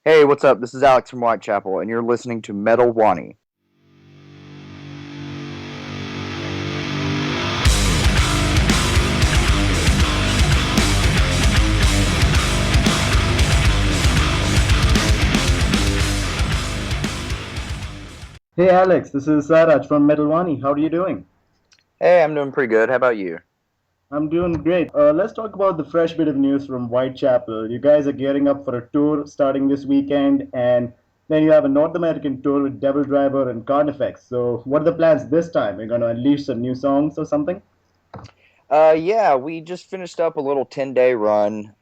Hey, what's up? This is Alex from Whitechapel, and you're listening to Metal Wani. Hey Alex, this is Sairaj from Metal Wani. How are you doing? Hey, I'm doing pretty good. How about you? I'm doing great. Let's talk about the fresh bit of news from Whitechapel. You guys are gearing up for a tour starting this weekend, and then you have a North American tour with Devil Driver and Carnifex. So, what are the plans this time? You're going to unleash some new songs or something? Yeah, we just finished up a little 10-day run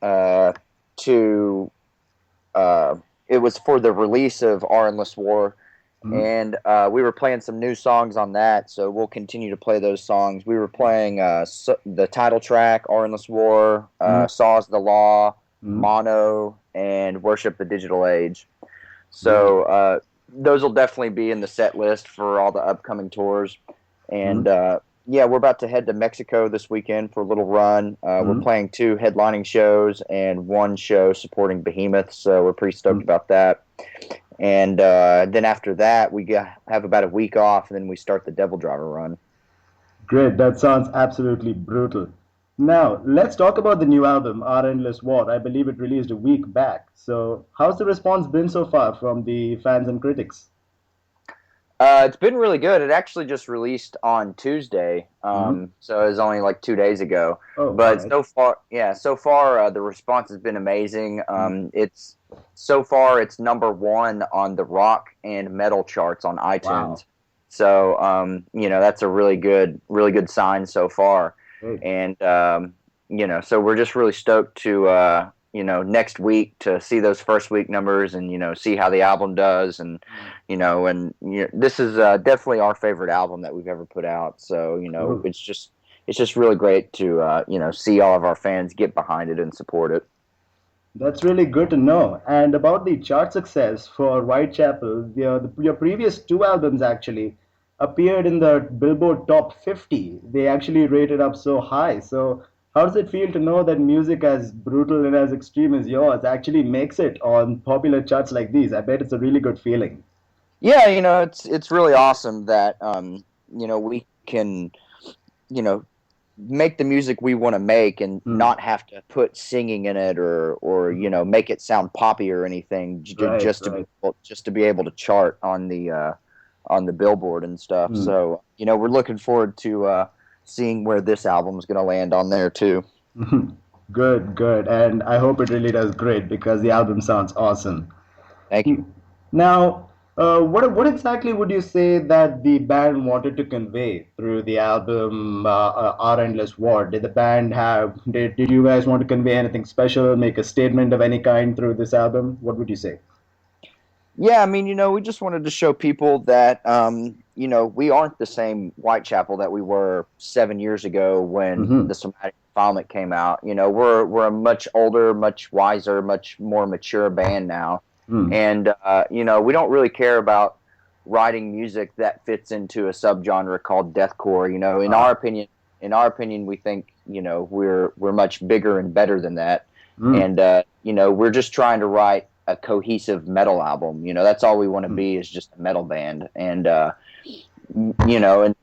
to, uh, it was for the release of R Endless War, Hmm. and we were playing some new songs on that, so we'll continue to play those songs. We were playing the title track, R Endless War, Hmm. Saw's the Law, Hmm. Mono, and Worship the Digital Age. Great. So those will definitely be in the set list for all the upcoming tours. And Hmm. yeah, we're about to head to Mexico this weekend for a little run. We're Hmm. playing 2 headlining shows and 1 show supporting Behemoth, so we're pretty stoked Hmm. about that. And then after that, have about a week off, and then we start the Devil Driver run. Great. That sounds absolutely brutal. Now, let's talk about the new album, Our Endless War. I believe it released a week back. So, how's the response been so far from the fans and critics? It's been really good. It actually just released on Tuesday, Hmm. so it was only like 2 days ago. Oh, all But right. so far, yeah, so far the response has been amazing. Mm. It's so far it's number 1 on the rock and metal charts on Wow. iTunes. So that's a really good sign so far. Great. And so we're just really stoked to next week to see those first week numbers and see how the album does and Mm. this is definitely our favorite album that we've ever put out. So Cool. it's just really great to see all of our fans get behind it and support it. That's really good to know. And about the chart success for Whitechapel, your previous two albums actually appeared in the Billboard Top 50. They actually rated up so high. So, how does it feel to know that music as brutal and as extreme as yours actually makes it on popular charts like these? I bet it's a really good feeling. Yeah, it's really awesome that we can you know make the music we want to make and Hmm. not have to put singing in it or make it sound poppy or anything Right, right. just to be able to chart on the Billboard and stuff. Hmm. So we're looking forward to seeing where this album is going to land on there too. Good, good. And I hope it really does great because the album sounds awesome. Thank you. Now, what exactly would you say that the band wanted to convey through the album Our Endless War? Did the band did you guys want to convey anything special, make a statement of any kind through this album? What would you say? Yeah, I mean, we just wanted to show people that, we aren't the same Whitechapel that we were 7 years ago when Mm-hmm. the Somatic Defilement came out. We're a much older, much wiser, much more mature band now, Mm. and we don't really care about writing music that fits into a subgenre called deathcore. Ah. In our opinion, we think we're much bigger and better than that, Mm. and we're just trying to write a cohesive metal album. That's all we want to Mm. be is just a metal band, and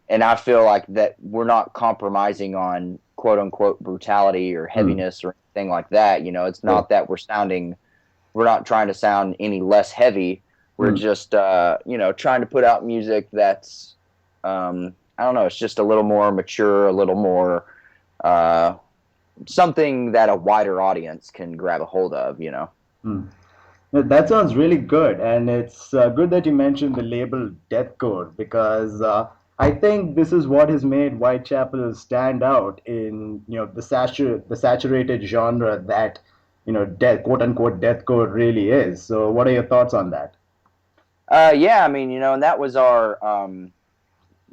and I feel like that we're not compromising on quote unquote brutality or Mm. heaviness or anything like that. It's Good. not that we're not trying to sound any less heavy. We're Mm. just trying to put out music that's I don't know, it's just a little more mature, a little more uh, something that a wider audience can grab a hold of. Mm. That sounds really good, and it's good that you mentioned the label Deathcore because I think this is what has made Whitechapel stand out in the saturated genre that quote unquote deathcore really is. So, what are your thoughts on that? Yeah, I mean, and that was our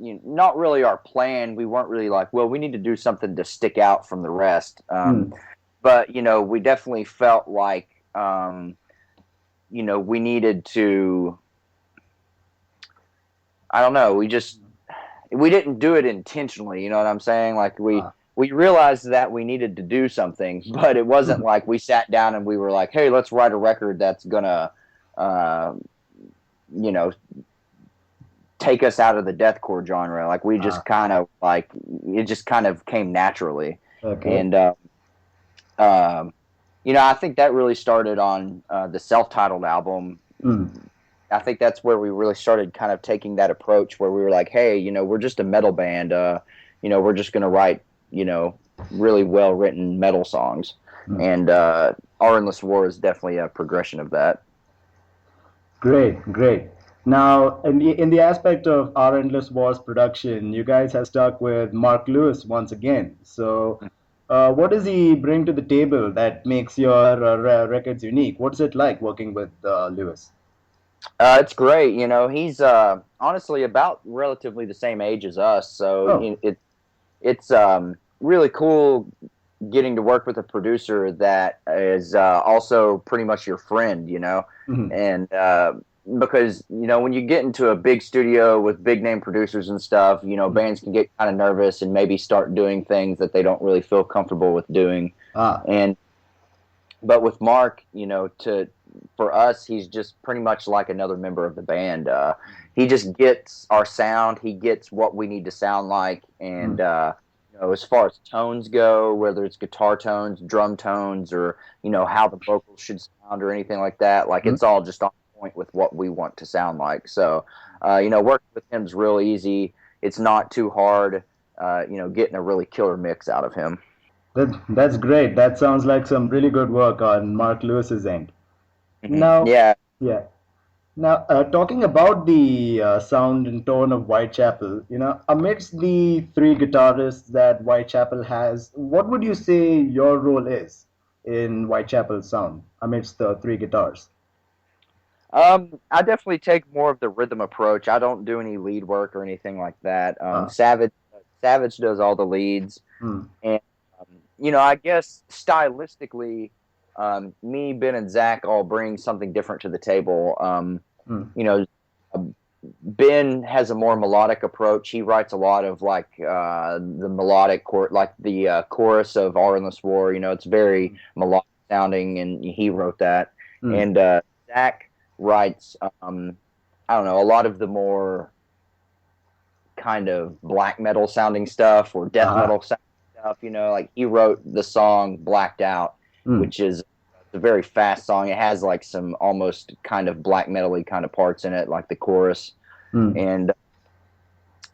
not really our plan. We weren't really like, well, we need to do something to stick out from the rest. Mm. But we definitely felt like we needed to. I don't know. We didn't do it intentionally. You know what I'm saying? Like Ah. we realized that we needed to do something, but it wasn't like we sat down and we were like, hey, let's write a record that's gonna uh, you know, take us out of the deathcore genre. Like we just Ah, kind of like it just kind of came naturally, okay. and um, I think that really started on the self-titled album. Mm, I think that's where we really started kind of taking that approach where we were like, hey, we're just a metal band. We're just going to write, really well written metal songs. mm. And Our Endless War is definitely a progression of that. Great, great. Now, in the aspect of Our Endless Wars production, you guys have stuck with Mark Lewis once again. So, what does he bring to the table that makes your records unique? What's it like working with Lewis? It's great. He's honestly about relatively the same age as us. So Oh, it's really cool getting to work with a producer that is also pretty much your friend, mhm, and because when you get into a big studio with big name producers and stuff, mhm. bands can get kind of nervous and maybe start doing things that they don't really feel comfortable with doing. Ah, And but with Mark, to for us, he's just pretty much like another member of the band. He just gets our sound. He gets what we need to sound like, mm, and as far as tones go, whether it's guitar tones, drum tones, or how the vocals should sound or anything like that, like mm. it's all just on point with what we want to sound like. So, working with him is real easy. It's not too hard. Getting a really killer mix out of him. That's great. That sounds like some really good work on Mark Lewis's end. Now, Yeah. yeah. Now, talking about the sound and tone of Whitechapel, amidst the three guitarists that Whitechapel has, what would you say your role is in Whitechapel's sound amidst the three guitars? I definitely take more of the rhythm approach. I don't do any lead work or anything like that. Uh, Savage does all the leads, mm, and I guess stylistically, me, Ben, and Zach all bring something different to the table. mm, You know, Ben has a more melodic approach. He writes a lot of like the melodic like the chorus of "Our Endless War." It's very melodic sounding, and he wrote that. mm, And Zach writes, I don't know, a lot of the more kind of black metal sounding stuff or death uh-huh, metal sounding stuff. Like he wrote the song "Blacked Out," mm, which is a very fast song. It has like some almost kind of black metal-y kind of parts in it, like the chorus. mm.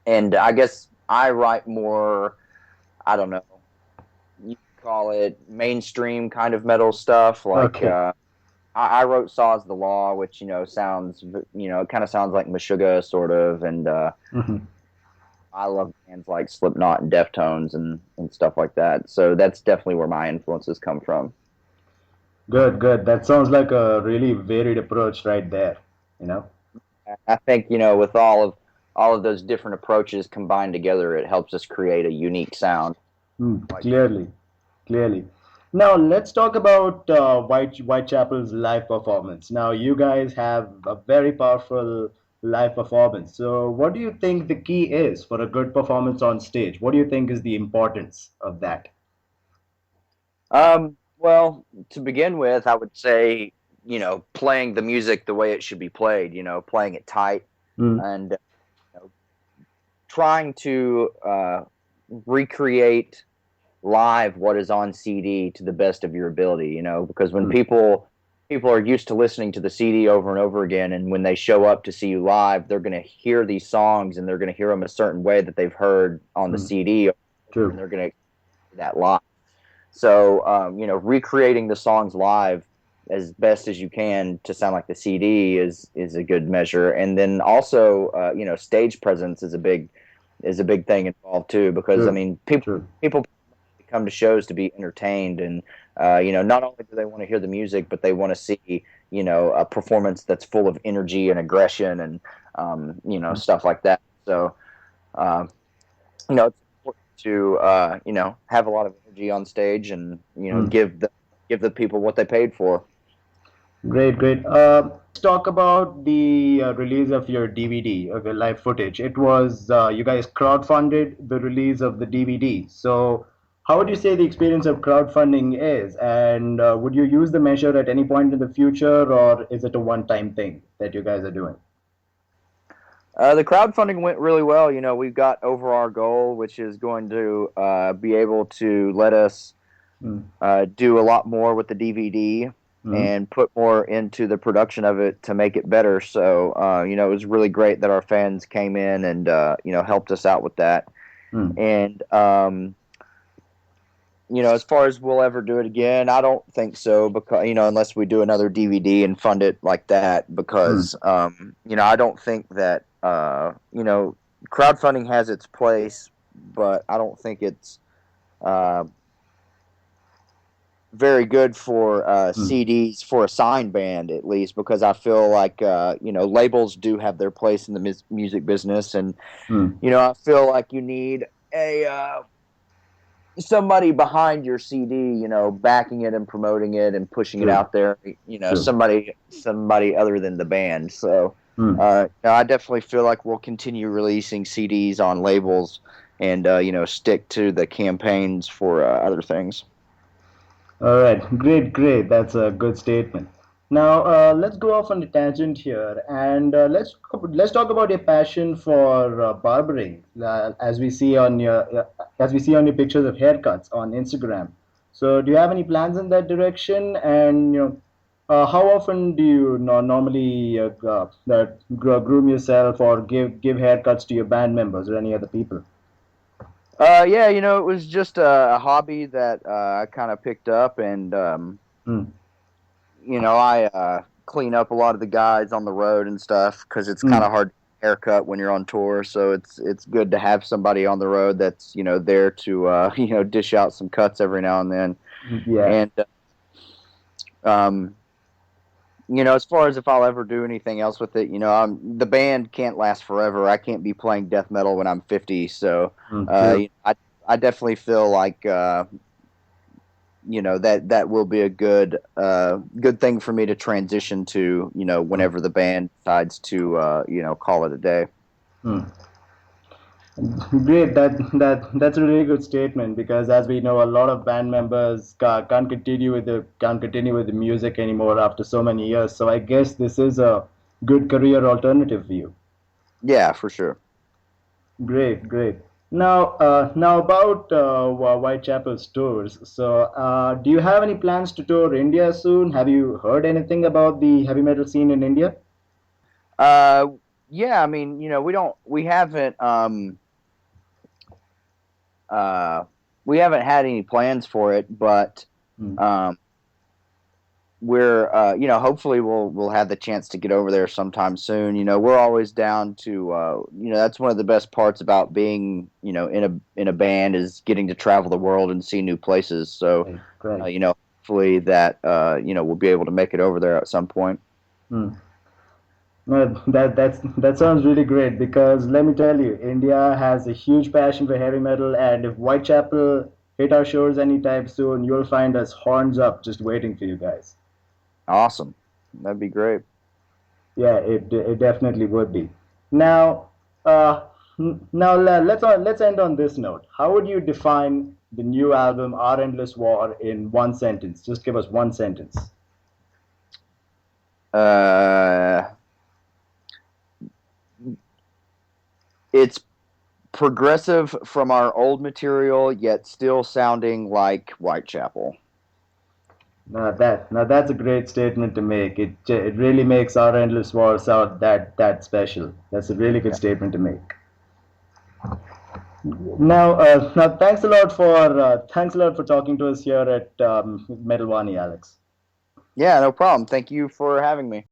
And I guess I write more, I don't know, you call it mainstream kind of metal stuff. Like Okay. I wrote "Saw's the Law," which sounds, it kind of sounds like Meshuggah sort of, and Mhm. I love bands like Slipknot and Deftones and stuff like that. So that's definitely where my influences come from. Good, good. That sounds like a really varied approach right there, you know? I think with all of those different approaches combined together, it helps us create a unique sound. Like, Clearly, clearly. Now let's talk about Whitechapel's live performance. Now you guys have a very powerful live performance. So what do you think the key is for a good performance on stage? What do you think is the importance of that? well, to begin with, I would say playing the music the way it should be played. Playing it tight Mm, and trying to recreate live what is on CD to the best of your ability, because when mm, people are used to listening to the CD over and over again, and when they show up to see you live, they're going to hear these songs and they're going to hear them a certain way that they've heard on the mm. CD, and True. they're going to hear that live. So, recreating the songs live as best as you can to sound like the CD is a good measure, and then also, stage presence is a big thing involved too, because I True. mean, people come to shows to be entertained, and not only do they want to hear the music, but they want to see a performance that's full of energy and aggression and True. stuff like that. So uh, it's important to have a lot of energy on stage and Mm. give the people what they paid for. Great, great. Let's talk about the release of your DVD, okay, live footage. It was you guys crowdfunded the release of the DVD. So, how would you say the experience of crowdfunding is? And would you use the measure at any point in the future, or is it a one-time thing that you guys are doing? The crowdfunding went really well. You know, we've got over our goal, which is going to be able to let us Mm, do a lot more with the DVD mm, and put more into the production of it to make it better. So, you know, it was really great that our fans came in and, you know, helped us out with that. mm, And, you know, as far as we'll ever do it again, I don't think so because, you know, unless we do another DVD and fund it like that, mm, because, you know, I don't think that, you know, crowdfunding has its place, but I don't think it's, uh, very good for mm, CDs for a signed band at least because I feel like you know labels do have their place in the music business and mm. you know I feel like you need a somebody behind your CD you know backing it and promoting it and pushing it True, out there you know true. somebody other than the band so Mm. you know, I definitely feel like we'll continue releasing CDs on labels and you know stick to the campaigns for other things. All right, great, great. That's a good statement. Now, let's go off on a tangent here, and let's talk about your passion for barbering, as we see on your pictures of haircuts on Instagram. So, do you have any plans in that direction? And how often do you normally groom yourself or give haircuts to your band members or any other people? Yeah, you know, it was just a hobby that I kind of picked up, and Mm, you know, I clean up a lot of the guys on the road and stuff because it's kind mm, of hard to haircut when you're on tour. So it's good to have somebody on the road that's you know there to you know dish out some cuts every now and then. yeah. And um, you know, as far as if I'll ever do anything else with it, you know, the band can't last forever. I can't be playing death metal when I'm 50. So True. I definitely feel like you know that will be a good thing for me to transition to you know Mm, whenever the band decides to you know call it a day. mm. Great. That's a really good statement because, as we know, a lot of band members can't continue with the music anymore after so many years. So I guess this is a good career alternative for you. Yeah, for sure. Great, great. Now about Whitechapel's tours. So, do you have any plans to tour India soon? Have you heard anything about the heavy metal scene in India? uh yeah, I mean you know uh we haven't had any plans for it but Mm, um we're you know hopefully we'll have the chance to get over there sometime soon you know we're always down to you know that's one of the best parts about being you know in a band is getting to travel the world and see new places so right, right. you know hopefully that you know we'll be able to make it over there at some point. Mm. That sounds really great because let me tell you, India has a huge passion for heavy metal, and if Whitechapel hit our shores anytime soon, you'll find us horns up just waiting for you guys. Awesome, that'd be great. Yeah, it definitely would be. Now, let's end on this note. How would you define the new album Our Endless War in one sentence? Just give us one sentence. uh it's progressive from our old material yet still sounding like Whitechapel. Now that's a great statement to make. It really makes Our Endless War sound that special. That's a really good statement to make. Now thanks a lot for talking to us here at Metal Wani, Alex. Yeah, no problem. Thank you for having me.